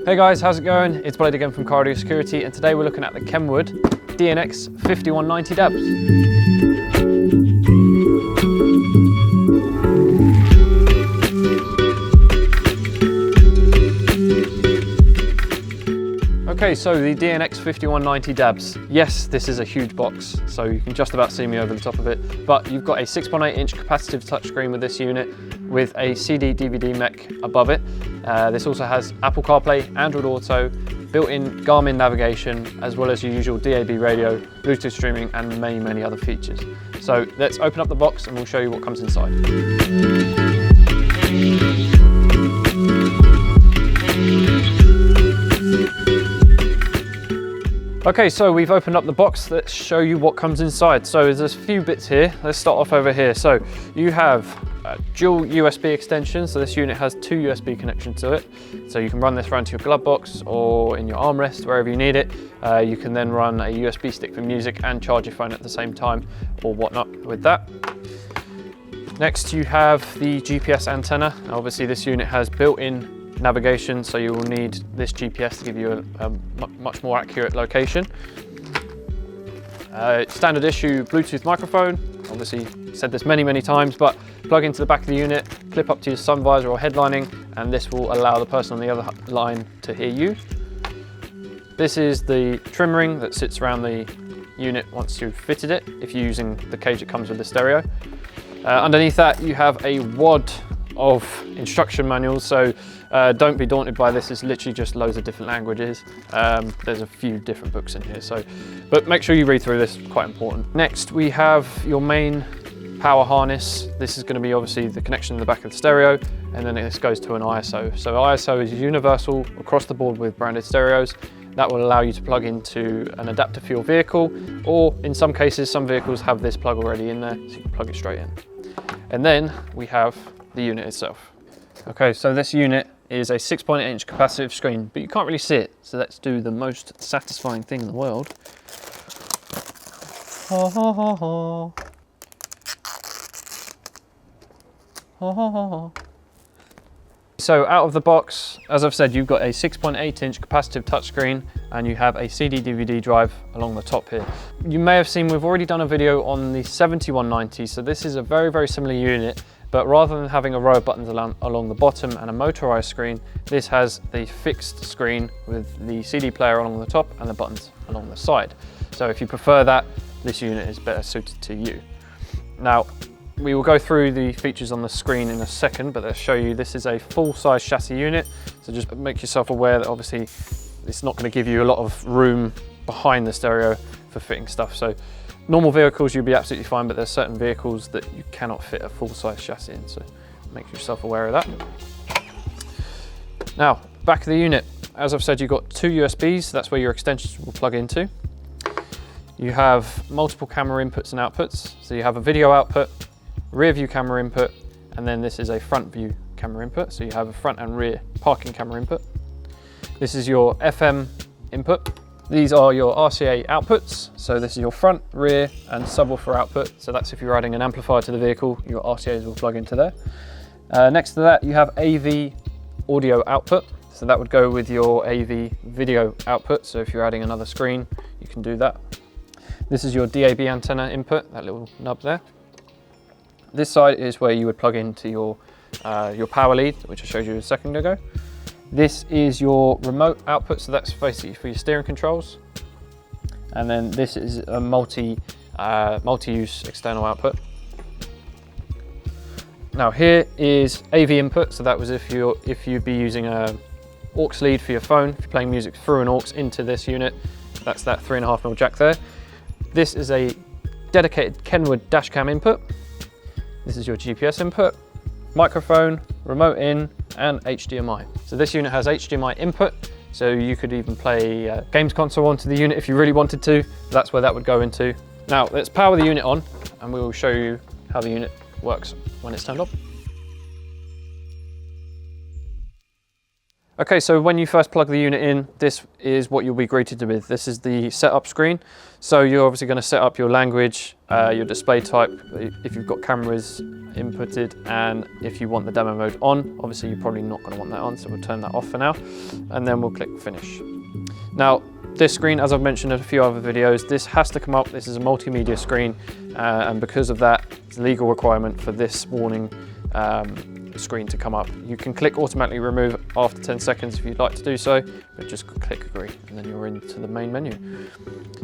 Hey guys, how's it going? It's Blade again from Cardio Security, and today we're looking at the Kenwood DNX5190DABS. Okay, so the DNX5190DABS. Yes, this is a huge box, so you can just about see me over the top of it, but you've got a 6.8 inch capacitive touchscreen with this unit with a CD/DVD mech above it. This also has Apple CarPlay, Android Auto, built-in Garmin Navigation, as well as your usual DAB radio, Bluetooth streaming, and many, many other features. So let's open up the box and we'll show you what comes inside. Okay, so we've opened up the box. Let's show you what comes inside. So there's a few bits here. Let's start off over here. So you have a dual USB extension. So this unit has two USB connections to it. So you can run this around to your glove box or in your armrest, wherever you need it. You can then run a USB stick for music and charge your phone at the same time or whatnot with that. Next, you have the GPS antenna. Obviously, this unit has built-in navigation, so you will need this GPS to give you a much more accurate location. Standard issue Bluetooth microphone. Obviously said this many times, but plug into the back of the unit, clip up to your sun visor or headlining, and this will allow the person on the other line to hear you. This is the trim ring that sits around the unit once you've fitted it, if you're using the cage that comes with the stereo. Underneath that you have a wad of instruction manuals, so don't be daunted by this. It's literally just loads of different languages. There's a few different books in here, but make sure you read through this, quite important. Next, we have your main power harness. This is going to be obviously the connection in the back of the stereo, and then this goes to an ISO. So ISO is universal across the board with branded stereos. That will allow you to plug into an adapter for your vehicle, or in some cases, some vehicles have this plug already in there, so you can plug it straight in. And then we have the unit itself. Okay, so this unit is a 6.8 inch capacitive screen, but you can't really see it, so let's do the most satisfying thing in the world. Ha ha ha ha. Ha ha ha ha. So out of the box, as I've said, you've got a 6.8 inch capacitive touchscreen and you have a CD/DVD drive along the top here. You may have seen we've already done a video on the 7190, so this is a very similar unit, but rather than having a row of buttons along the bottom and a motorized screen, this has the fixed screen with the CD player along the top and the buttons along the side. So if you prefer that, this unit is better suited to you. Now, we will go through the features on the screen in a second, but let's show you this is a full-size chassis unit. So just make yourself aware that obviously it's not going to give you a lot of room behind the stereo for fitting stuff. So normal vehicles you'll be absolutely fine, but there's certain vehicles that you cannot fit a full-size chassis in, so make yourself aware of that. Now, back of the unit, as I've said, you've got two USBs, so that's where your extensions will plug into. You have multiple camera inputs and outputs, so you have a video output, rear view camera input, and then this is a front view camera input, so you have a front and rear parking camera input. This is your FM input. These are your RCA outputs, so this is your front, rear, and subwoofer output, so that's if you're adding an amplifier to the vehicle, your RCAs will plug into there. Next to that you have AV audio output, so that would go with your AV video output, so if you're adding another screen you can do that. This is your DAB antenna input, that little nub there. This side is where you would plug into your power lead, which I showed you a second ago. This is your remote output, so that's basically for your steering controls. And then this is a multi-use external output. Now here is AV input, so that was if you'd be using a aux lead for your phone, if you're playing music through an aux into this unit, that's that 3.5mm jack there. This is a dedicated Kenwood dashcam input. This is your GPS input, microphone, remote in, and HDMI. So this unit has HDMI input, so you could even play games console onto the unit if you really wanted to. That's where that would go into. Now let's power the unit on and we will show you how the unit works when it's turned on. Okay, so when you first plug the unit in, this is what you'll be greeted with. This is the setup screen. So you're obviously going to set up your language, your display type, if you've got cameras inputted, and if you want the demo mode on. Obviously you're probably not going to want that on, so we'll turn that off for now, and then we'll click finish. Now this screen, as I've mentioned in a few other videos, this has to come up. This is a multimedia screen, and because of that, it's a legal requirement for this warning screen to come up. You can click automatically remove after 10 seconds if you'd like to do so, but just click agree and then you're into the main menu.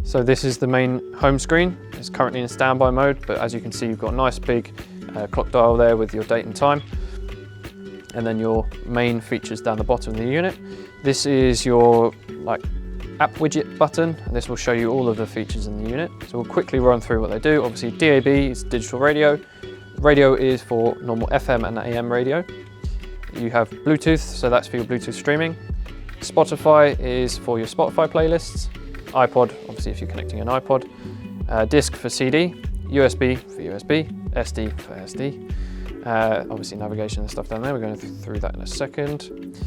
So this is the main home screen. It's currently in standby mode, but as you can see, you've got a nice big clock dial there with your date and time, and then your main features down the bottom of the unit. This is your app widget button, and this will show you all of the features in the unit. So we'll quickly run through what they do. Obviously DAB is digital radio. Radio is for normal FM and AM radio. You have Bluetooth, so that's for your Bluetooth streaming. Spotify is for your Spotify playlists. iPod, obviously if you're connecting an iPod. Disc for CD. USB for USB. SD for SD. Obviously navigation and stuff down there. We're going through that in a second.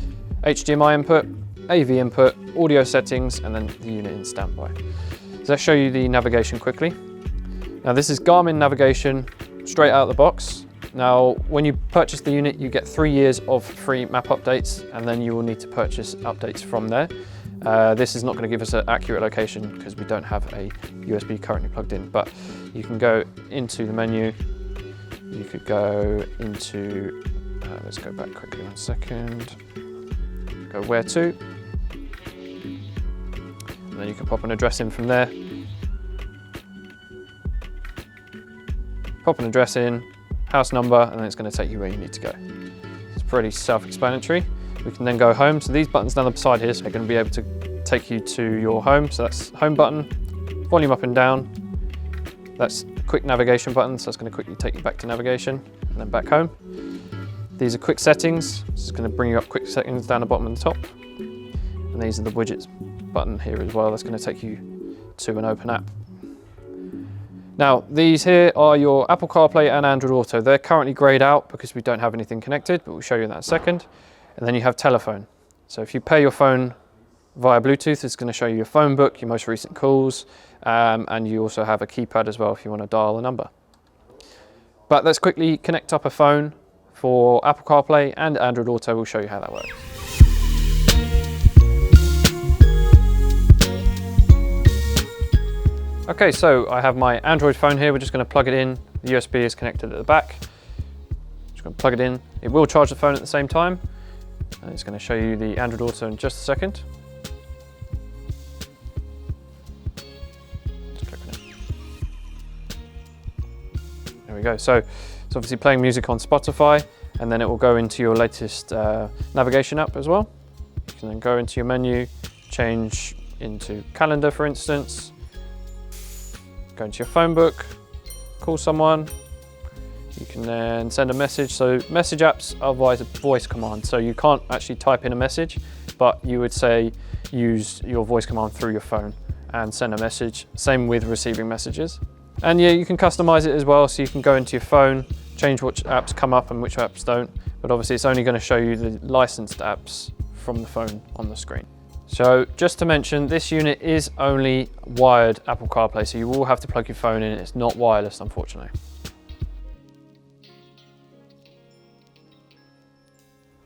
HDMI input, AV input, audio settings, and then the unit in standby. So let's show you the navigation quickly. Now this is Garmin Navigation, straight out of the box. Now, when you purchase the unit, you get 3 years of free map updates, and then you will need to purchase updates from there. This is not going to give us an accurate location because we don't have a USB currently plugged in, but you can go into the menu. You could go into, let's go back quickly 1 second. Go where to, and then you can pop an address in from there. Pop an address in, house number, and then it's going to take you where you need to go. It's pretty self-explanatory. We can then go home. So these buttons down the side here are going to be able to take you to your home. So that's home button, volume up and down. That's quick navigation button, so it's going to quickly take you back to navigation and then back home. These are quick settings. This is going to bring you up quick settings down the bottom and the top. And these are the widgets button here as well. That's going to take you to an open app. Now, these here are your Apple CarPlay and Android Auto. They're currently grayed out because we don't have anything connected, but we'll show you that in a second. And then you have telephone. So if you pair your phone via Bluetooth, it's going to show you your phone book, your most recent calls, and you also have a keypad as well if you want to dial a number. But let's quickly connect up a phone for Apple CarPlay and Android Auto. We'll show you how that works. Okay, so I have my Android phone here. We're just going to plug it in. The USB is connected at the back. Just going to plug it in. It will charge the phone at the same time. And it's going to show you the Android Auto in just a second. Just click on it. There we go. So it's obviously playing music on Spotify, and then it will go into your latest navigation app as well. You can then go into your menu, change into calendar, for instance. Go into your phone book, call someone. You can then send a message. So message apps are via voice command. So you can't actually type in a message, but you would say use your voice command through your phone and send a message. Same with receiving messages. And yeah, you can customize it as well. So you can go into your phone, change which apps come up and which apps don't. But obviously it's only going to show you the licensed apps from the phone on the screen. So just to mention, this unit is only wired Apple CarPlay, so you will have to plug your phone in. It's not wireless, unfortunately.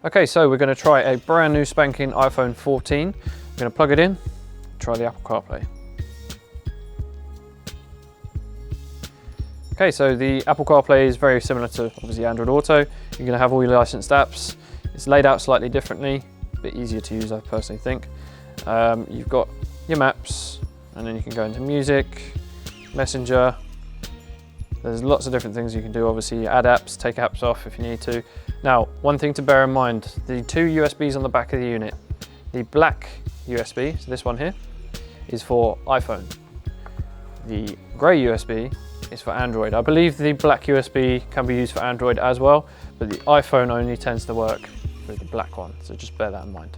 Okay, so we're going to try a brand new spanking iPhone 14. I'm going to plug it in, try the Apple CarPlay. Okay, so the Apple CarPlay is very similar to obviously Android Auto. You're going to have all your licensed apps. It's laid out slightly differently, a bit easier to use, I personally think. You've got your maps, and then you can go into music, messenger. There's lots of different things you can do. Obviously add apps, take apps off if you need to. Now, one thing to bear in mind, the two USBs on the back of the unit, the black USB, so this one here, is for iPhone. The grey USB is for Android. I believe the black USB can be used for Android as well, but the iPhone only tends to work with the black one, so just bear that in mind.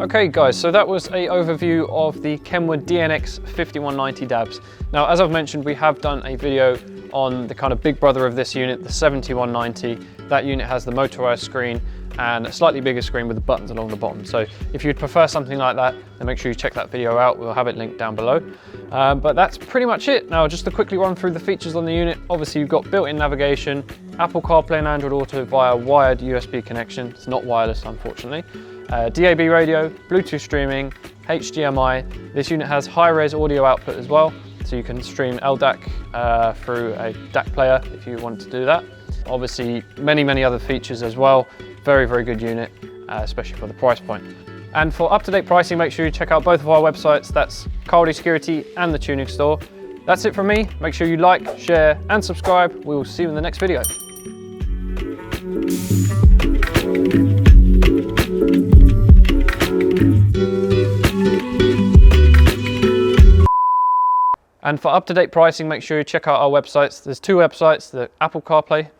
Okay guys, so that was a overview of the Kenwood DNX5190DABS. Now, as I've mentioned, we have done a video on the kind of big brother of this unit, the 7190. That unit has the motorized screen and a slightly bigger screen with the buttons along the bottom. So if you'd prefer something like that, then make sure you check that video out. We'll have it linked down below. But that's pretty much it. Now, just to quickly run through the features on the unit. Obviously, you've got built-in navigation, Apple CarPlay and Android Auto via wired USB connection. It's not wireless, unfortunately. DAB radio, Bluetooth streaming, HDMI. This unit has high-res audio output as well, so you can stream LDAC through a DAC player if you want to do that. Obviously, many other features as well. Very, very good unit, especially for the price point. And for up-to-date pricing, make sure you check out both of our websites. That's Carl Security and the Tuning Store. That's it from me. Make sure you like, share, and subscribe. We will see you in the next video. And for up-to-date pricing, make sure you check out our websites. There's two websites, the Apple CarPlay